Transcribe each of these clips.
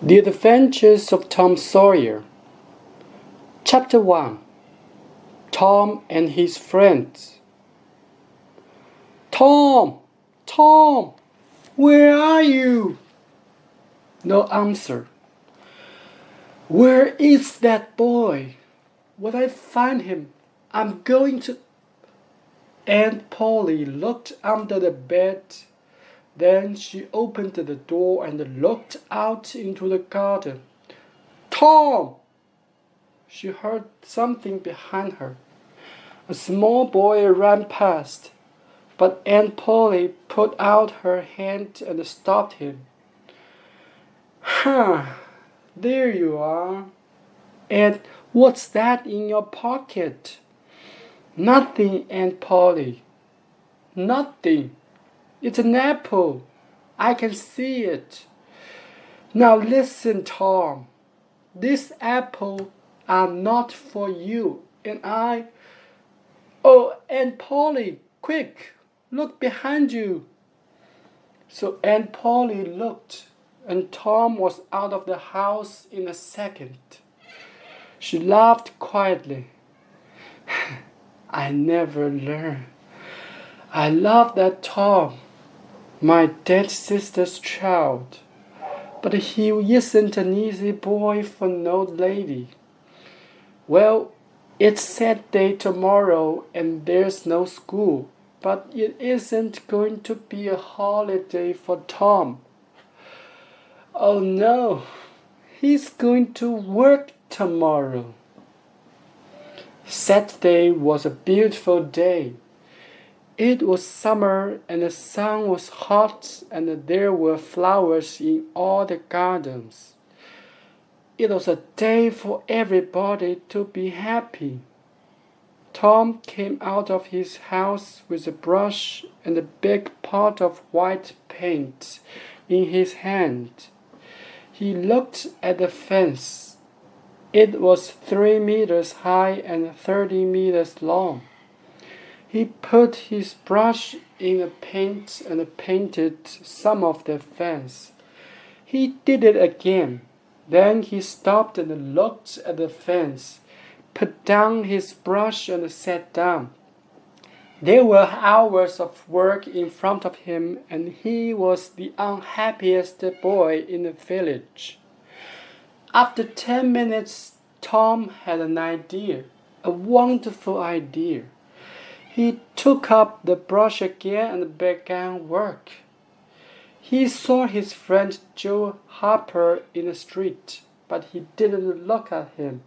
The Adventures of Tom Sawyer. Chapter 1. Tom and his friends. Tom! Tom! Where are you? No answer. Where is that boy? When I find him, I'm going to... Aunt Polly looked under the bed. Then she opened the door and looked out into the garden. Tom! She heard something behind her. A small boy ran past, but Aunt Polly put out her hand and stopped him. There you are. And what's that in your pocket? Nothing, Aunt Polly. Nothing. It's an apple. I can see it. Now listen, Tom. These apples are not for you, and I... Oh, Aunt Polly, quick, look behind you. So Aunt Polly looked, and Tom was out of the house in a second. She laughed quietly. I never learned. I love that Tom. My dead sister's child, but he isn't an easy boy for no lady. Well, it's Saturday tomorrow and there's no school, but it isn't going to be a holiday for Tom. Oh no, he's going to work tomorrow. Saturday was a beautiful day. It was summer and the sun was hot and there were flowers in all the gardens. It was a day for everybody to be happy. Tom came out of his house with a brush and a big pot of white paint in his hand. He looked at the fence. It was 3 meters high and 30 meters long. He put his brush in the paint and painted some of the fence. He did it again. Then he stopped and looked at the fence, put down his brush and sat down. There were hours of work in front of him, and he was the unhappiest boy in the village. After 10 minutes, Tom had an idea, a wonderful idea. He took up the brush again and began work. He saw his friend Joe Harper in the street, but he didn't look at him.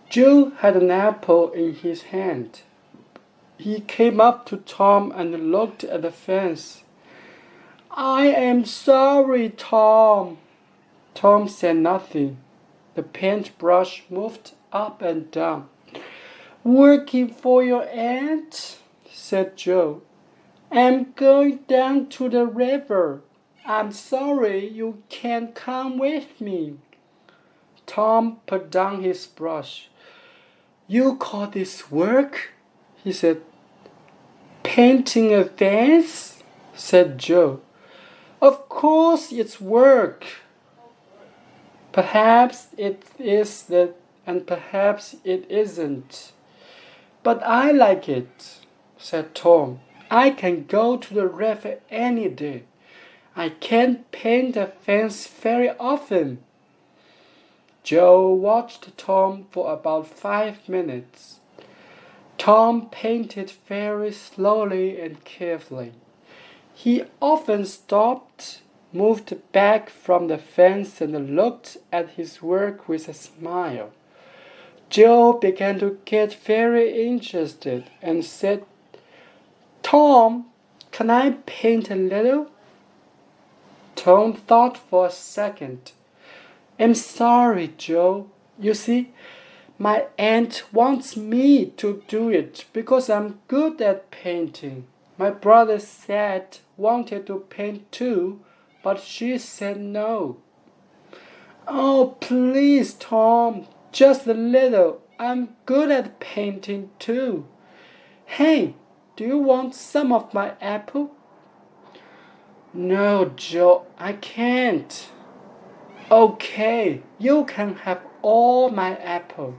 Joe had an apple in his hand. He came up to Tom and looked at the fence. I am sorry, Tom. Tom said nothing. The paintbrush moved up and down. Working for your aunt? Said Joe. I'm going down to the river. I'm sorry you can't come with me. Tom put down his brush. You call this work? He said. Painting a fence? Said Joe. Of course it's work. Perhaps it is and perhaps it isn't. But I like it, said Tom. I can go to the river any day. I can't paint a fence very often. Joe watched Tom for about 5 minutes. Tom painted very slowly and carefully. He often stopped, moved back from the fence and looked at his work with a smile. Joe began to get very interested and said, Tom, can I paint a little? Tom thought for a second. I'm sorry, Joe. You see, my aunt wants me to do it because I'm good at painting. My brother said wanted to paint too, but she said no. Oh, please, Tom, just a little. I'm good at painting too. Hey, do you want some of my apple? No, Joe, I can't. Okay, you can have all my apple.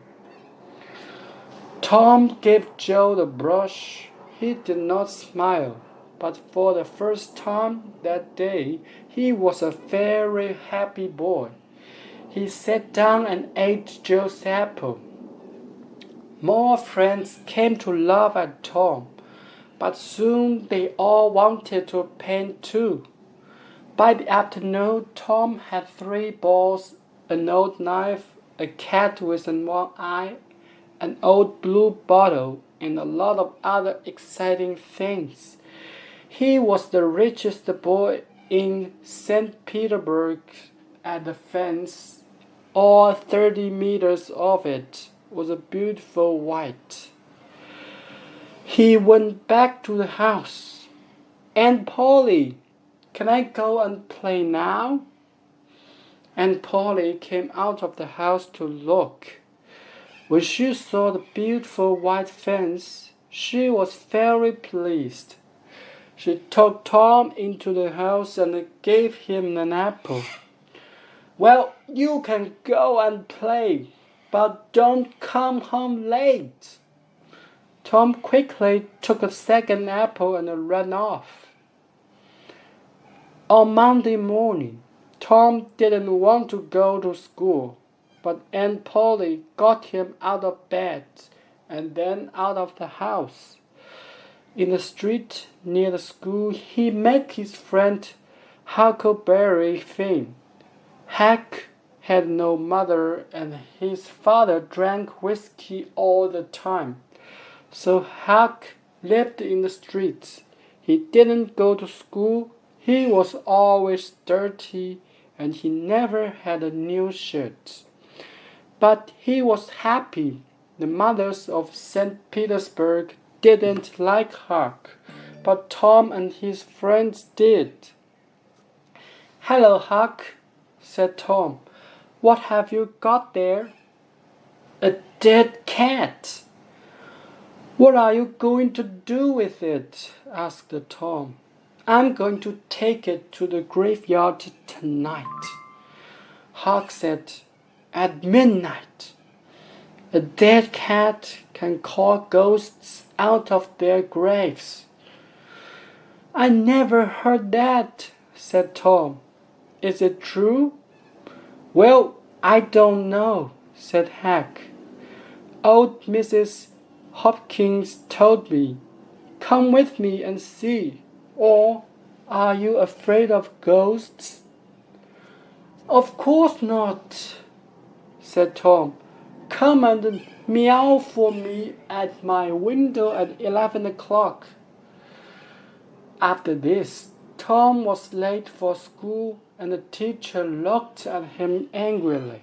Tom gave Joe the brush. He did not smile, but for the first time that day, he was a very happy boy. He sat down and ate Joe's apple. More friends came to laugh at Tom, but soon they all wanted to paint too. By the afternoon, Tom had 3 balls, an old knife, a cat with one eye, an old blue bottle, and a lot of other exciting things. He was the richest boy in St. Petersburg. At the fence, all 30 meters of it was a beautiful white. He went back to the house. Aunt Polly, can I go and play now? Aunt Polly came out of the house to look. When she saw the beautiful white fence, she was very pleased. She took Tom into the house and gave him an apple. Well, you can go and play, but don't come home late. Tom quickly took a second apple and ran off. On Monday morning, Tom didn't want to go to school, but Aunt Polly got him out of bed and then out of the house. In the street near the school, he met his friend Huckleberry Finn. Huck had no mother and his father drank whiskey all the time. So Huck lived in the streets. He didn't go to school. He was always dirty and he never had a new shirt. But he was happy. The mothers of St. Petersburg didn't like Huck, but Tom and his friends did. Hello, Huck, said Tom. What have you got there? A dead cat. What are you going to do with it? Asked Tom. I'm going to take it to the graveyard tonight. Huck said, at midnight. A dead cat can call ghosts out of their graves. I never heard that, said Tom. Is it true? Well, I don't know, said Huck. Old Mrs. Hopkins told me. Come with me and see. Or are you afraid of ghosts? Of course not, said Tom. Come and meow for me at my window at 11 o'clock. After this, Tom was late for school and the teacher looked at him angrily.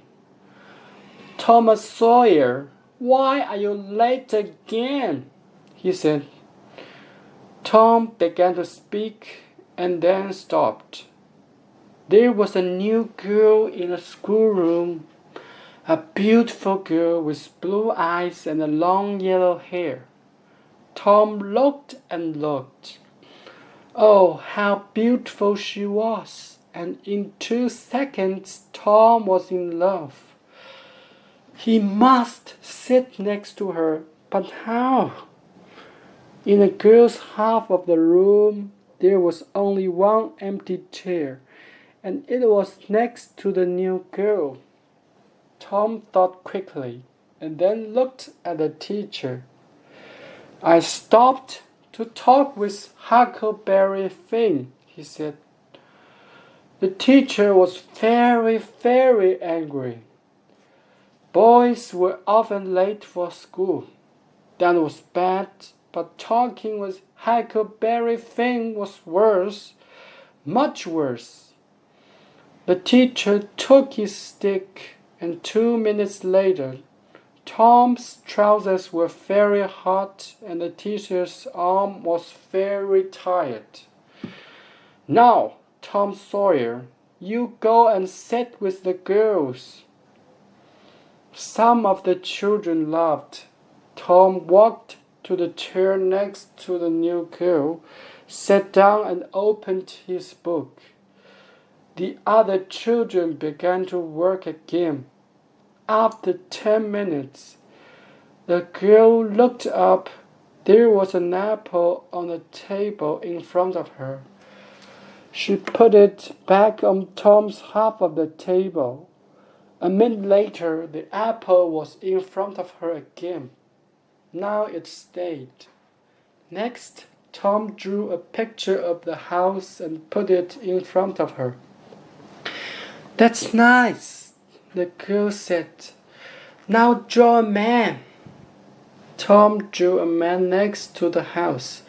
Thomas Sawyer, why are you late again? He said. Tom began to speak and then stopped. There was a new girl in the schoolroom, a beautiful girl with blue eyes and long yellow hair. Tom looked and looked. Oh, how beautiful she was! And in 2 seconds, Tom was in love. He must sit next to her, but how? In the girl's half of the room, there was only one empty chair, and it was next to the new girl. Tom thought quickly, and then looked at the teacher. I stopped to talk with Huckleberry Finn, he said. The teacher was very, very angry. Boys were often late for school. That was bad, but talking with Huckleberry Finn was worse, much worse. The teacher took his stick, and 2 minutes later, Tom's trousers were very hot and the teacher's arm was very tired. Now, Tom Sawyer, you go and sit with the girls. Some of the children laughed. Tom walked to the chair next to the new girl, sat down and opened his book. The other children began to work again. After 10 minutes, the girl looked up. There was an apple on the table in front of her. She put it back on Tom's half of the table. A minute later, the apple was in front of her again. Now it stayed. Next, Tom drew a picture of the house and put it in front of her. "That's nice," the girl said. "Now draw a man." Tom drew a man next to the house.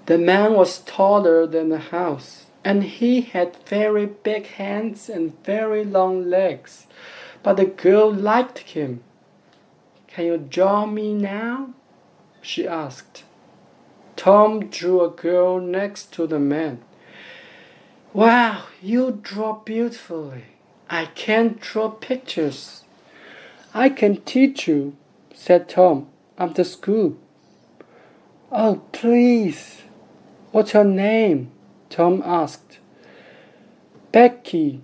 The man was taller than the house, and he had very big hands and very long legs, but the girl liked him. "Can you draw me now?" she asked. Tom drew a girl next to the man. "Wow, you draw beautifully. I can't draw pictures." "I can teach you," said Tom, "after school." "Oh, please. What's your name?" Tom asked. Becky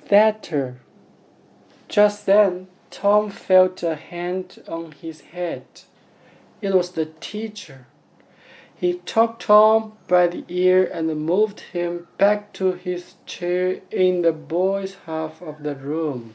Thatcher." Just then, Tom felt a hand on his head. It was the teacher. He took Tom by the ear and moved him back to his chair in the boys' half of the room.